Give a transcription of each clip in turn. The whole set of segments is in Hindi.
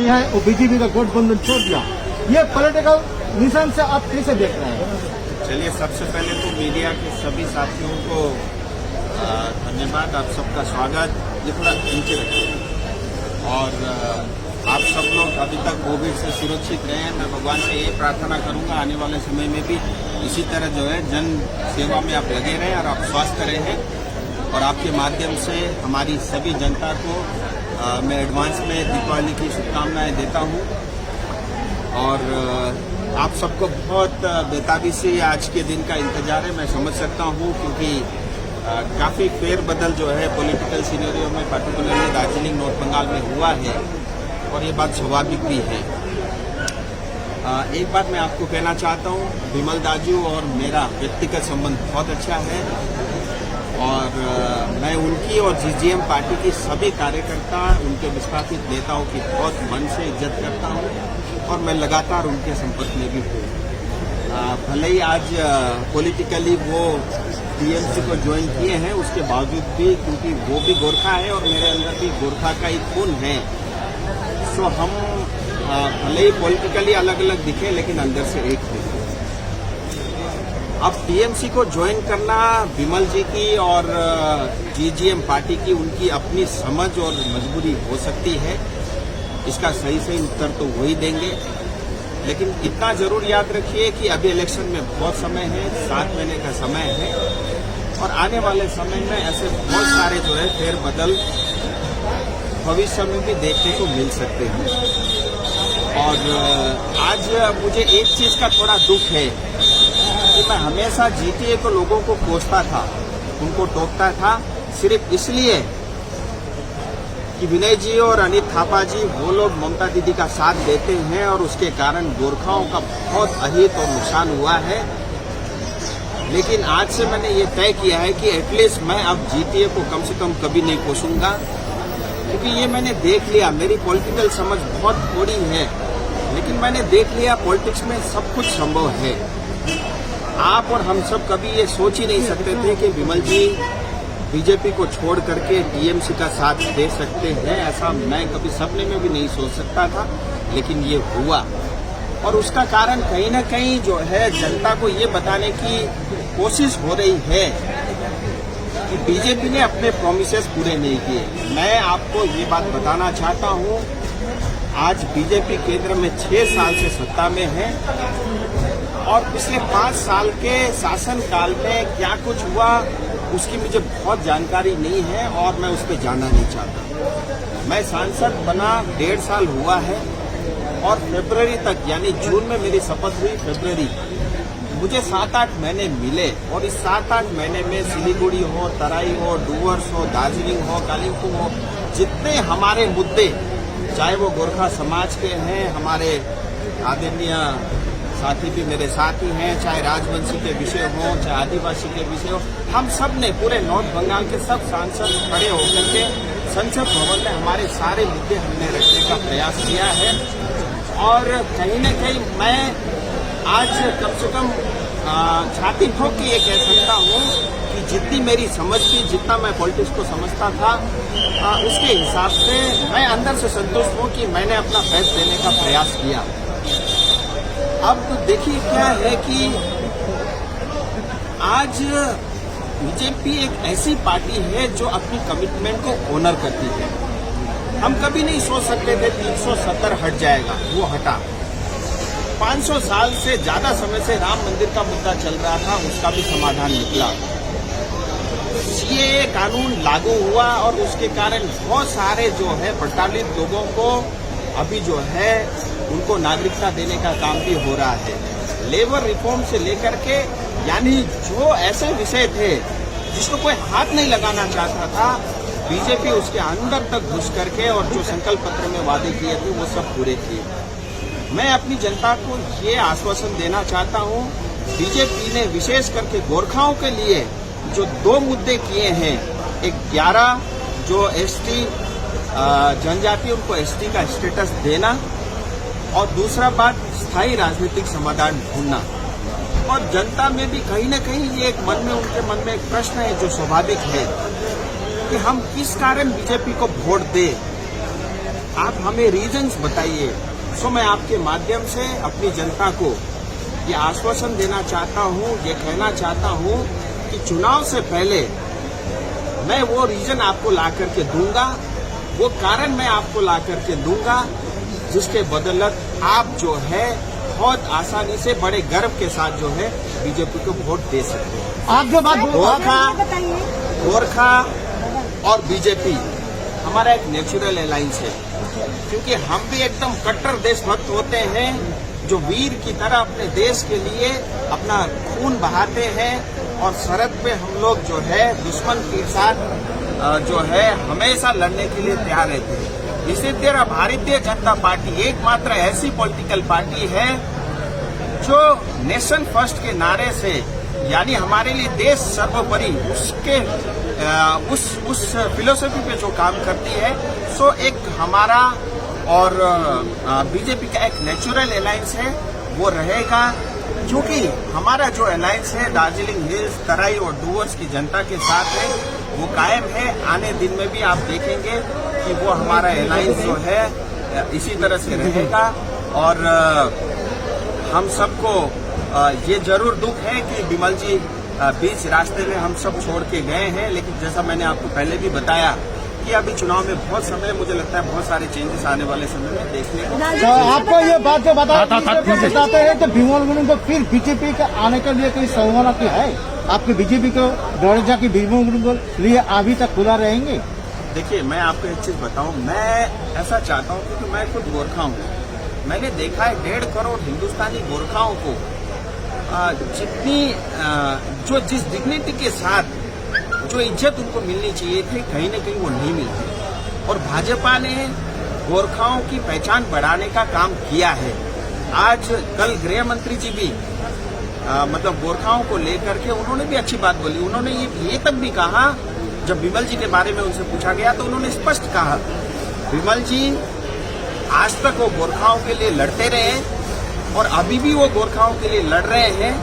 है और बीजेपी का गठबंधन छोड़ दिया, ये पॉलिटिकल निशान से आप कैसे देख रहे हैं? चलिए, सबसे पहले तो मीडिया के सभी साथियों को धन्यवाद, आप सबका स्वागत। ये थोड़ा नीचे रखिए। और आप सब लोग अभी तक कोविड से सुरक्षित रहें। मैं भगवान से ये प्रार्थना करूंगा आने वाले समय में भी इसी तरह जो है जन सेवा में आप लगे रहें और आप स्वस्थ रहें। और आपके माध्यम से हमारी सभी जनता को मैं एडवांस में दीपावली की शुभकामनाएं देता हूं। और आप सबको बहुत बेताबी से आज के दिन का इंतजार है, मैं समझ सकता हूं, क्योंकि काफ़ी फेरबदल जो है पॉलिटिकल सिनेरियो में, पर्टिकुलरली दार्जिलिंग नॉर्थ बंगाल में हुआ है और ये बात स्वाभाविक भी है। एक बात मैं आपको कहना चाहता हूँ, विमल दाजू और मेरा व्यक्तिगत संबंध बहुत अच्छा है और मैं उनकी और जीजीएम पार्टी की सभी कार्यकर्ता, उनके विस्थापित नेताओं की बहुत मन से इज्जत करता हूँ और मैं लगातार उनके संपर्क में भी हूँ। भले ही आज पॉलिटिकली वो टीएमसी को ज्वाइन किए हैं, उसके बावजूद भी क्योंकि वो भी गोरखा है और मेरे अंदर भी गोरखा का ही खून है, सो हम भले ही पॉलिटिकली अलग अलग दिखे लेकिन अंदर से एक हैं। अब टीएमसी को ज्वाइन करना विमल जी की और जीजीएम पार्टी की उनकी अपनी समझ और मजबूरी हो सकती है, इसका सही उत्तर तो वही देंगे। लेकिन इतना जरूर याद रखिए कि अभी इलेक्शन में बहुत समय है, 7 महीने का समय है और आने वाले समय में ऐसे बहुत सारे जो है फेरबदल भविष्य में भी देखने को मिल सकते हैं। और आज मुझे एक चीज का थोड़ा दुख है कि मैं हमेशा जीटीए को लोगों को कोसता था, उनको टोकता था सिर्फ इसलिए कि विनय जी और अनित थापा जी वो लोग ममता दीदी का साथ देते हैं और उसके कारण गोरखाओं का बहुत अहित और नुकसान हुआ है। लेकिन आज से मैंने ये तय किया है कि एटलीस्ट मैं अब जीटीए को कम से कम कभी नहीं कोसूंगा, क्योंकि ये मैंने देख लिया। मेरी पॉलिटिकल समझ बहुत थोड़ी है लेकिन मैंने देख लिया पॉलिटिक्स में सब कुछ संभव है। आप और हम सब कभी ये सोच ही नहीं सकते थे कि विमल जी बीजेपी को छोड़ करके टीएमसी का साथ दे सकते हैं, ऐसा मैं कभी सपने में भी नहीं सोच सकता था, लेकिन ये हुआ। और उसका कारण कहीं ना कहीं जो है जनता को ये बताने की कोशिश हो रही है कि बीजेपी ने अपने प्रोमिसेस पूरे नहीं किए। मैं आपको ये बात बताना चाहता हूँ, आज बीजेपी केंद्र में 6 साल से सत्ता में है और पिछले 5 साल के शासनकाल में क्या कुछ हुआ उसकी मुझे बहुत जानकारी नहीं है और मैं उस पर जानना नहीं चाहता। मैं सांसद बना 1.5 साल हुआ है और फरवरी तक, यानी जून में मेरी शपथ हुई, फरवरी मुझे 7-8 महीने मिले और इस 7-8 महीने में सिलीगुड़ी हो, तराई हो, डुवर्स हो, दार्जिलिंग हो, कालिम्पोंग हो, जितने हमारे मुद्दे, चाहे वो गोरखा समाज के हैं, हमारे आदरणीय साथी भी मेरे साथ ही हैं, चाहे राजवंशी के विषय हो, चाहे आदिवासी के विषय हो, हम सब ने पूरे नॉर्थ बंगाल के सब सांसद खड़े होकर के संसद भवन में हमारे सारे मुद्दे हमने रखने का प्रयास किया है। और कहीं न कहीं मैं आज कम से कम छाती ठोक के ये कह सकता हूँ कि जितनी मेरी समझ थी, जितना मैं पॉलिटिक्स को समझता था, उसके हिसाब से मैं अंदर से संतुष्ट हूँ कि मैंने अपना बेस्ट देने का प्रयास किया। अब देखिए क्या है कि आज बीजेपी एक ऐसी पार्टी है जो अपनी कमिटमेंट को ऑनर करती है। हम कभी नहीं सोच सकते थे 370 हट जाएगा, वो हटा। 500 साल से ज्यादा समय से राम मंदिर का मुद्दा चल रहा था, उसका भी समाधान निकला। ये कानून लागू हुआ और उसके कारण बहुत सारे जो है प्रताड़ित लोगों को अभी जो है उनको नागरिकता देने का काम भी हो रहा है। लेबर रिफॉर्म से लेकर के, यानी जो ऐसे विषय थे जिसको कोई हाथ नहीं लगाना चाहता था, बीजेपी उसके अंदर तक घुस करके और जो संकल्प पत्र में वादे किए थे वो सब पूरे किए। मैं अपनी जनता को ये आश्वासन देना चाहता हूँ, बीजेपी ने विशेष करके गोरखाओं के लिए जो 2 मुद्दे किए हैं, एक 11 जो एसटी जनजाति, उनको एसटी का स्टेटस देना और दूसरा बात स्थायी राजनीतिक समाधान ढूंढना। और जनता में भी कहीं न कहीं ये एक मन में, उनके मन में एक प्रश्न है जो स्वाभाविक है कि हम किस कारण बीजेपी को वोट दें। आप हमें रीजंस बताइए। सो मैं आपके माध्यम से अपनी जनता को ये आश्वासन देना चाहता हूँ, ये कहना चाहता हूँ कि चुनाव से पहले मैं वो रीजन आपको ला करके दूंगा, वो कारण मैं आपको ला करके दूंगा, जिसके बदौलत आप जो है बहुत आसानी से बड़े गर्व के साथ जो है बीजेपी को वोट दे सकते हैं। आप जो बात गोरखा और बीजेपी हमारा एक नेचुरल अलायंस है, क्योंकि हम भी एकदम कट्टर देशभक्त होते हैं जो वीर की तरह अपने देश के लिए अपना खून बहाते हैं और सरहद पे हम लोग जो है दुश्मन के साथ जो है हमेशा लड़ने के लिए तैयार रहते हैं। इसी तरह भारतीय जनता पार्टी एकमात्र ऐसी पॉलिटिकल पार्टी है जो नेशन फर्स्ट के नारे से, यानी हमारे लिए देश सर्वोपरि, उसके उस फिलोसफी पे जो काम करती है। सो एक हमारा और बीजेपी का एक नेचुरल अलायंस है, वो रहेगा, क्योंकि हमारा जो अलायंस है दार्जिलिंग हिल्स, तराई और डूवर्स की जनता के साथ है, वो कायम है। आने दिन में भी आप देखेंगे कि वो हमारा अलायंस जो है इसी तरह से रहेगा। और हम सबको ये जरूर दुख है कि विमल जी बीच रास्ते में हम सब छोड़ के गए हैं, लेकिन जैसा मैंने आपको पहले भी बताया कि अभी चुनाव में बहुत समय, मुझे लगता है बहुत सारे चेंजेस आने वाले समय में देखने को। तो आपको ये बात जो बताते हैं कि विमल गुरुंग को फिर बीजेपी के आने के लिए कोई संभावना की है? आपके बीजेपी को दौड़जा की विमल गुरुंग के लिए अभी तक खुला रहेंगे? देखिए, मैं आपको एक चीज बताऊं, मैं ऐसा चाहता हूं क्योंकि मैं खुद गोरखा हूं। मैंने देखा है 1.5 करोड़ हिंदुस्तानी गोरखाओं को जितनी जिस डिग्निटी के साथ जो इज्जत उनको मिलनी चाहिए थी, कहीं न कहीं वो नहीं मिलती। और भाजपा ने गोरखाओं की पहचान बढ़ाने का काम किया है। आज कल गृह मंत्री जी भी मतलब गोरखाओं को लेकर के उन्होंने भी अच्छी बात बोली। उन्होंने ये तक भी कहा, जब विमल जी के बारे में उनसे पूछा गया तो उन्होंने स्पष्ट कहा, विमल जी आज तक वो गोरखाओं के लिए लड़ते रहे और अभी भी वो गोरखाओं के लिए लड़ रहे हैं।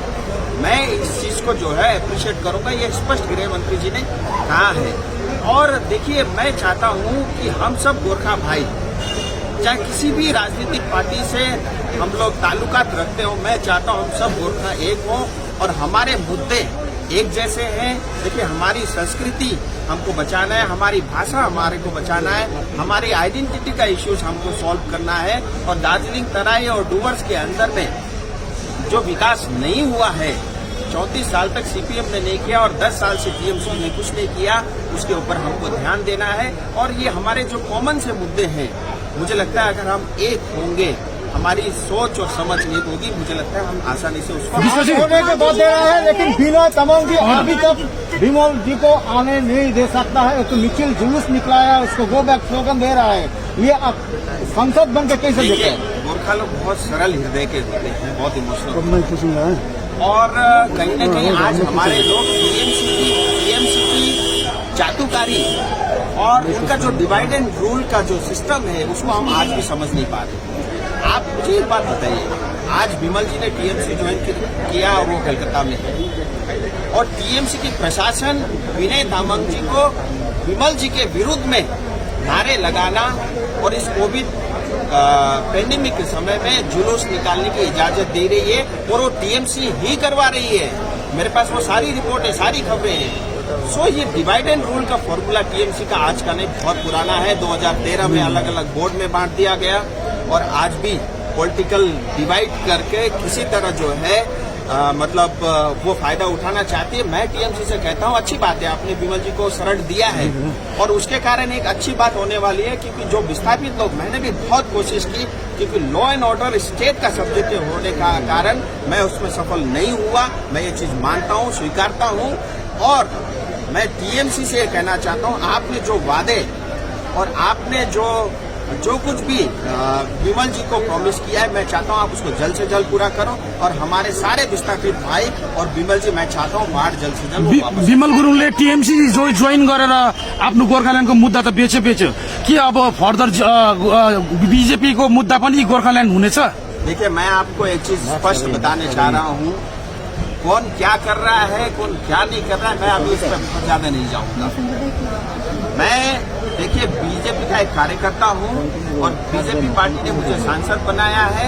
मैं इस चीज को जो है अप्रिशिएट करूंगा, ये स्पष्ट गृह मंत्री जी ने कहा है। और देखिए, मैं चाहता हूं कि हम सब गोरखा भाई, चाहे किसी भी राजनीतिक पार्टी से हम लोग ताल्लुकात रखते हो, मैं चाहता हूं हम सब गोरखा एक हों और हमारे मुद्दे एक जैसे हैं। देखिए, हमारी संस्कृति हमको बचाना है, हमारी भाषा हमारे को बचाना है, हमारी आइडेंटिटी का इश्यूज हमको सॉल्व करना है। और दार्जिलिंग, तराई और डूवर्स के अंदर में जो विकास नहीं हुआ है, 34 साल तक सीपीएम ने नहीं किया और 10 साल से टीएमसी ने कुछ नहीं किया, उसके ऊपर हमको ध्यान देना है। और ये हमारे जो कॉमन से मुद्दे हैं, मुझे लगता है अगर हम एक होंगे, हमारी सोच और समझ एक होगी, मुझे लगता है हम आसानी से उसको होने के बाद दे रहा है। लेकिन विनोद तमांग जी अभी तक विमल जी को आने नहीं दे सकता है, तो मिचिल जुलूस निकला है, उसको गो बैक स्लोगन दे रहा है। ये आप संसद बन के कैसे देखते हैं? गोरखा लोग बहुत सरल हृदय के होते हैं, बहुत इमोशनल, और कहीं न कहीं आज हमारे लोग टीएमसी की चातुकारी और उनका जो डिवाइड एंड रूल का जो सिस्टम है, उसको हम आज भी समझ नहीं पा रहे। आप मुझे एक बात बताइए, आज विमल जी ने टीएमसी ज्वाइन किया, वो कलकत्ता में है, और टीएमसी की प्रशासन विनय तामांग जी को विमल जी के विरुद्ध में नारे लगाना और इस कोविड पेंडेमिक के समय में जुलूस निकालने की इजाजत दे रही है, और वो टीएमसी ही करवा रही है। मेरे पास वो सारी रिपोर्ट है, सारी खबरें हैं। सो ये डिवाइड एंड रूल का फॉर्मूला टीएमसी का आज का नहीं, बहुत पुराना है। 2013 में अलग अलग बोर्ड में बांट दिया गया और आज भी पॉलिटिकल डिवाइड करके किसी तरह जो है मतलब वो फायदा उठाना चाहती है। मैं टीएमसी से कहता हूँ, अच्छी बात है, आपने विमल जी को शरण दिया है और उसके कारण एक अच्छी बात होने वाली है, क्योंकि जो विस्थापित लोग, मैंने भी बहुत कोशिश की, क्योंकि लॉ एंड ऑर्डर स्टेट का सब्जेक्ट होने का कारण मैं उसमें सफल नहीं हुआ। मैं ये चीज मानता हूँ, स्वीकारता हूँ, और मैं टीएमसी से कहना चाहता हूँ, आपने जो वादे और आपने जो कुछ भी विमल जी को प्रॉमिस किया है, मैं चाहता हूँ आप उसको जल्द से जल्द पूरा करो। और हमारे सारे विस्थापित भाई और विमल जी, मैं चाहता हूँ बाढ़ जल्द से जल्द। विमल गुरुङले टीएमसी जोइन गरेर आफ्नो गोर्खाल्यान्डको मुद्दा त बेच्यो कि अब फर्दर बीजेपी को मुद्दा पनि गोर्खाल्यान्ड हुनेछ? देखिए, मैं आपको एक चीज स्पष्ट बताने चाह रहा हूँ कौन क्या कर रहा है, कौन क्या नहीं कर रहा है, मैं अभी इस पर ज्यादा नहीं जाऊंगा। मैं देखिए बीजेपी का एक कार्यकर्ता हूं और बीजेपी पार्टी ने मुझे सांसद बनाया है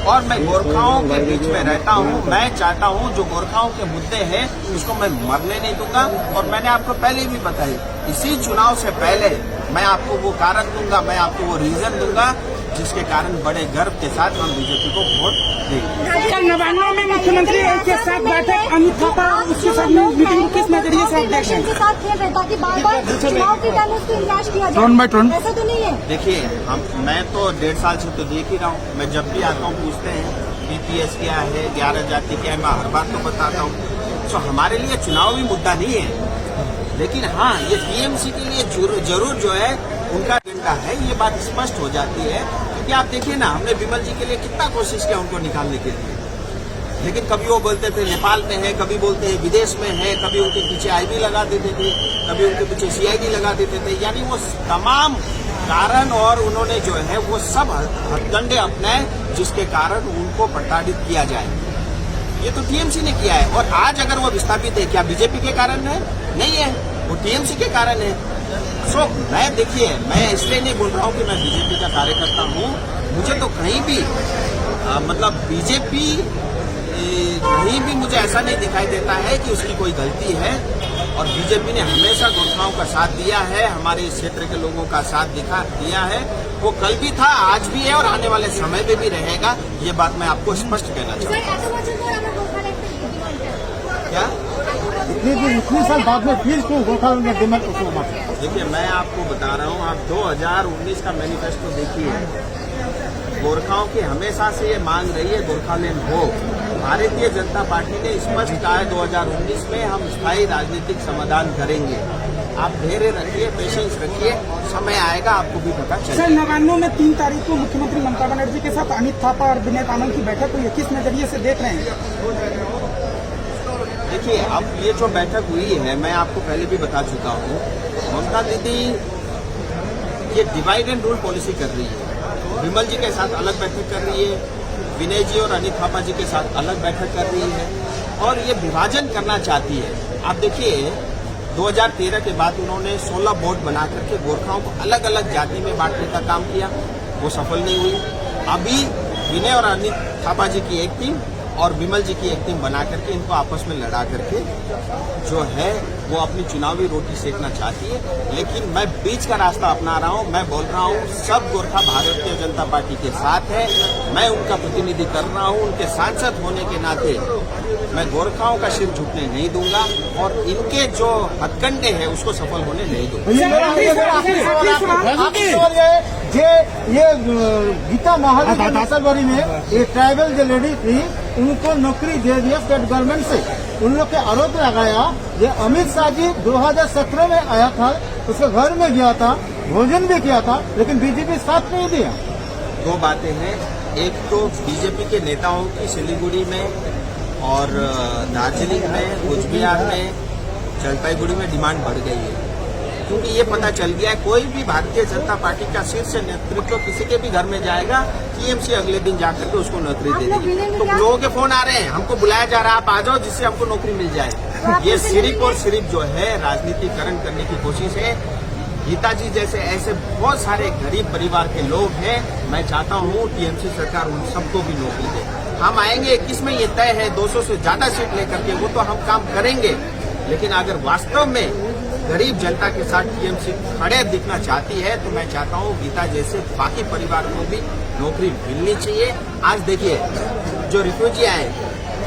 और मैं गोरखाओं के बीच में रहता हूं। मैं चाहता हूं जो गोरखाओं के मुद्दे हैं उसको मैं मरने नहीं दूंगा। और मैंने आपको पहले भी बताई, इसी चुनाव से पहले मैं आपको वो कारण दूंगा, मैं आपको वो रीजन दूंगा जिसके कारण बड़े गर्व के साथ हम बीजेपी को वोट देंगे। कल नवान्नों में मुख्यमंत्री के साथ बैठक, अमित थापा उसके साथ मीटिंग किस नजरिए से आप देख रहे हैं? साथ खेल रहे ताकि बार बार चुनाव के टाइम उसको निराश किया जाए, टर्न बाय टर्न। ऐसा तो नहीं है। देखिए मैं तो 1.5 साल से तो देख ही रहा हूँ। मैं जब भी आता हूँ पूछते हैं बीपीएस क्या है, 11 जाति क्या है, मैं हर बार तो बताता हूँ। तो हमारे लिए चुनावी मुद्दा नहीं है, लेकिन हाँ ये टीएमसी के लिए जरूर जो है उनका एजेंडा है, ये बात स्पष्ट हो जाती है। क्योंकि आप देखिए ना, हमने विमल जी के लिए कितना कोशिश किया उनको निकालने के लिए, लेकिन कभी वो बोलते थे नेपाल में है, कभी बोलते हैं विदेश में है, कभी उनके पीछे आईबी लगा देते थे, कभी उनके पीछे सीआईडी लगा देते थे। यानी वो तमाम कारण और उन्होंने जो है वो सब हथकंडे अपनाए जिसके कारण उनको प्रताड़ित किया जाए। ये तो टीएमसी ने किया है। और आज अगर वो विस्थापित है, क्या बीजेपी के कारण है? नहीं है, वो टीएमसी के कारण है। सो मैं देखिए, मैं इसलिए नहीं बोल रहा हूँ कि मैं बीजेपी का कार्यकर्ता हूँ। मुझे तो कहीं भी मतलब बीजेपी कहीं भी मुझे ऐसा नहीं दिखाई देता है कि उसकी कोई गलती है। और बीजेपी ने हमेशा गोरखाओं का साथ दिया है, हमारे इस क्षेत्र के लोगों का साथ दिया है। वो कल भी था, आज भी है और आने वाले समय में भी रहेगा। ये बात मैं आपको स्पष्ट कहना चाहता हूँ। क्या इतनी साल बाद में फिर क्यों गोरखा ने डिमांड उसको मारा? देखिए मैं आपको बता रहा हूँ, आप 2019 का मैनिफेस्टो देखिए। गोरखाओं की हमेशा से ये मांग रही है गोरखालैंड हो। भारतीय जनता पार्टी ने स्पष्ट कहा है 2019 में हम स्थायी राजनीतिक समाधान करेंगे। आप धैर्य रखिए, पेशेंस रखिए, समय आएगा आपको भी पता सर, चलेगा। नवान्नों में 3 तारीख को मुख्यमंत्री ममता बनर्जी के साथ अमित थापा और विनय तामंग की बैठक हुई है, किस नजरिए से देख रहे हैं? देखिए अब ये जो बैठक हुई है, मैं आपको पहले भी बता चुका हूँ, ममता दीदी ये डिवाइड एंड रूल पॉलिसी कर रही है। विमल जी के साथ अलग बैठक कर रही है, विनय जी और अनित थापा जी के साथ अलग बैठक कर रही है और ये विभाजन करना चाहती है। आप देखिए 2013 के बाद उन्होंने 16 बोर्ड बना करके गोरखाओं को अलग अलग जाति में बांटने का काम किया, वो सफल नहीं हुई। अभी विनय और अनित थापा जी की एक टीम और विमल जी की एक टीम बना करके इनको आपस में लड़ा करके जो है वो अपनी चुनावी रोटी सेकना चाहती है। लेकिन मैं बीच का रास्ता अपना रहा हूँ। मैं बोल रहा हूँ सब गोरखा भारतीय जनता पार्टी के साथ है। मैं उनका प्रतिनिधि कर रहा हूँ। उनके सांसद होने के नाते मैं गोरखाओं का सिर झुकने नहीं दूंगा और इनके जो हथकंडे हैं उसको सफल होने नहीं दूंगा। ये गीता महाजन की नसलवारी में ये ट्राइबल जो लेडी थी उनको नौकरी दे दिया स्टेट गवर्नमेंट से। उन लोग के आरोप लगाया ये अमित शाह जी 2017 में आया था, उसके घर में गया था, भोजन भी किया था, लेकिन बीजेपी साथ नहीं दिया। दो बातें हैं, एक तो बीजेपी के नेताओं की सिलीगुड़ी में और दार्जिलिंग में, कुचबिहार में, जलपाईगुड़ी में डिमांड बढ़ गई है, क्योंकि ये पता चल गया है कोई भी भारतीय जनता पार्टी का शीर्ष नेतृत्व किसी के भी घर में जाएगा, टीएमसी अगले दिन जाकर के उसको नौकरी दे देगी। तो लोगों के फोन आ रहे हैं, हमको बुलाया जा रहा है, आप आ जाओ जिससे हमको नौकरी मिल जाए। ये सिर्फ और सिर्फ जो है राजनीतिकरण करने की कोशिश है। गीता जी जैसे ऐसे बहुत सारे गरीब परिवार के लोग हैं, मैं चाहता हूँ टीएमसी सरकार उन सबको भी नौकरी दे। हम आएंगे 21 में, ये तय है 200 से ज्यादा सीट लेकर के, वो तो हम काम करेंगे। लेकिन अगर वास्तव में गरीब जनता के साथ टीएमसी खड़े दिखना चाहती है तो मैं चाहता हूँ गीता जैसे बाकी परिवार को भी नौकरी मिलनी चाहिए। आज देखिए जो रिफ्यूजी आए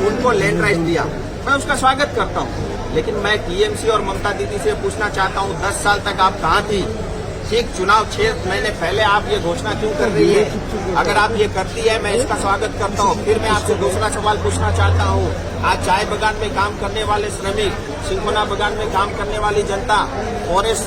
उनको लैंड राइट दिया, मैं उसका स्वागत करता हूँ, लेकिन मैं टीएमसी और ममता दीदी से पूछना चाहता हूँ 10 साल तक आप कहाँ थी? ठीक चुनाव 6 महीने पहले आप ये घोषणा क्यों कर रही है? अगर आप ये करती है मैं इसका स्वागत करता हूँ। फिर मैं आपसे दूसरा सवाल पूछना चाहता हूँ, आज चाय बागान में काम करने वाले श्रमिक, सिंकोना बागान में काम करने वाली जनता, फॉरेस्ट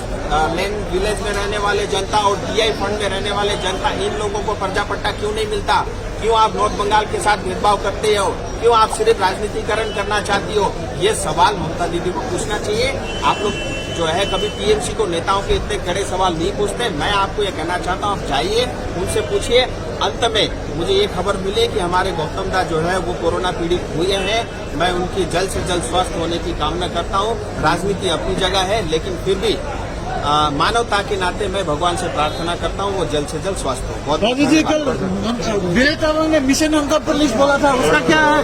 लैंड विलेज में रहने वाले जनता और टीआई फंड में रहने वाले जनता, इन लोगों को पर्चा पट्टा क्यों नहीं मिलता? क्यों आप नॉर्थ बंगाल के साथ भेदभाव करते हो? क्यों आप सिर्फ राजनीतिकरण करना चाहती हो? ये सवाल ममता दीदी को पूछना चाहिए। आप लोग जो है कभी टीएमसी को नेताओं के इतने कड़े सवाल नहीं पूछते। मैं आपको ये कहना चाहता हूँ, आप जाइए उनसे पूछिए। अंत में मुझे ये खबर मिली कि हमारे गौतम दा जो है वो कोरोना पीड़ित हुए हैं। मैं उनकी जल्द से जल्द स्वस्थ होने की कामना करता हूँ। राजनीति अपनी जगह है, लेकिन फिर भी मानवता के नाते मैं भगवान से प्रार्थना करता हूँ वो जल्द से जल्द स्वस्थ हो। बहुत राजू जी, कल विनय तामांग ने मिशन अंकल पर लिस्ट बोला था, उसका क्या है?